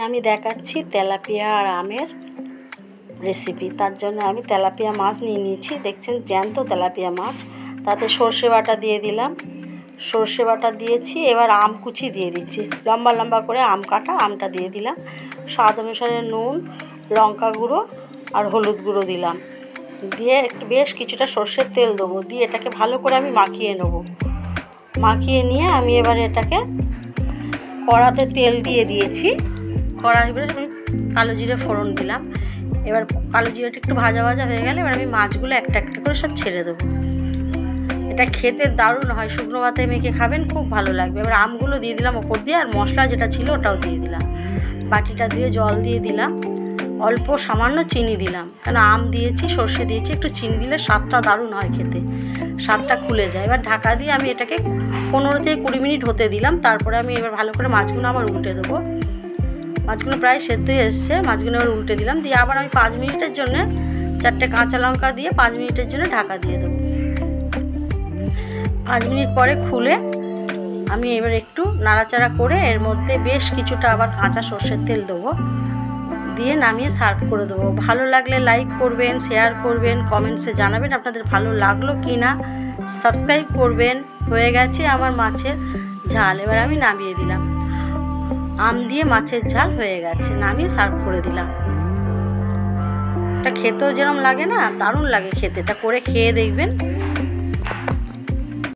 আমি দেখাচ্ছি তেলাপিয়া আর আমের রেসিপি। তার জন্য আমি তেলাপিয়া মাছ নিয়ে নিয়েছি, দেখছেন জ্যান্ত তেলাপিয়া মাছ। তাতে সর্ষে বাটা দিয়ে দিলাম, সর্ষে বাটা দিয়েছি। এবার আম কুচি দিয়ে দিচ্ছি, লম্বা লম্বা করে আম কাটা, আমটা দিয়ে দিলাম। স্বাদ অনুসারে নুন, লঙ্কা গুঁড়ো আর হলুদ গুঁড়ো দিলাম। দিয়ে একটু বেশ কিছুটা সর্ষের তেল দেবো, দিয়ে এটাকে ভালো করে আমি মাখিয়ে নেব। মাখিয়ে নিয়ে আমি এবার এটাকে কড়াতে তেল দিয়ে দিয়েছি। কড়া এবারে আমি কালো জিরে ফোড়ন দিলাম। এবার কালো জিরেটা একটু ভাজা ভাজা হয়ে গেলে এবার আমি মাছগুলো একটা একটা করে সব ছেড়ে দেবো। এটা খেতে দারুণ হয়, শুকনো ভাতে মেখে খাবেন, খুব ভালো লাগবে। এবার আমগুলো দিয়ে দিলাম ওপর দিয়ে, আর মশলা যেটা ছিল ওটাও দিয়ে দিলাম। বাটিটা ধুয়ে জল দিয়ে দিলাম, অল্প সামান্য চিনি দিলাম, কেন আম দিয়েছি, সর্ষে দিয়েছি, একটু চিনি দিলে স্বাদটা দারুণ হয়, খেতে স্বাদটা খুলে যায়। এবার ঢাকা দিয়ে আমি এটাকে 15 থেকে 20 মিনিট হতে দিলাম। তারপরে আমি এবার ভালো করে মাছগুলো আবার উল্টে দেবো। মাছগুলো প্রায় সেদ্ধ হয়ে এসছে, মাছগুলো এবার উল্টে দিলাম। দিয়ে আবার আমি 5 মিনিটের জন্য 4টে কাঁচা লঙ্কা দিয়ে 5 মিনিটের জন্য ঢাকা দিয়ে দেবো। 5 মিনিট পরে খুলে আমি এবার একটু নাড়াচাড়া করে এর মধ্যে বেশ কিছুটা আবার কাঁচা সর্ষের তেল দেবো, দিয়ে নামিয়ে সার্ভ করে দেবো। ভালো লাগলে লাইক করবেন, শেয়ার করবেন, কমেন্টসে জানাবেন আপনাদের ভালো লাগলো কি না, সাবস্ক্রাইব করবেন। হয়ে গেছে আমার মাছের ঝাল, এবার আমি নামিয়ে দিলাম। আম দিয়ে মাছের ঝাল হয়ে গেছে, নামিয়ে সার্ভ করে দিলাম। এটা খেতেও যেরকম লাগে না, দারুণ লাগে খেতে, এটা করে খেয়ে দেখবেন।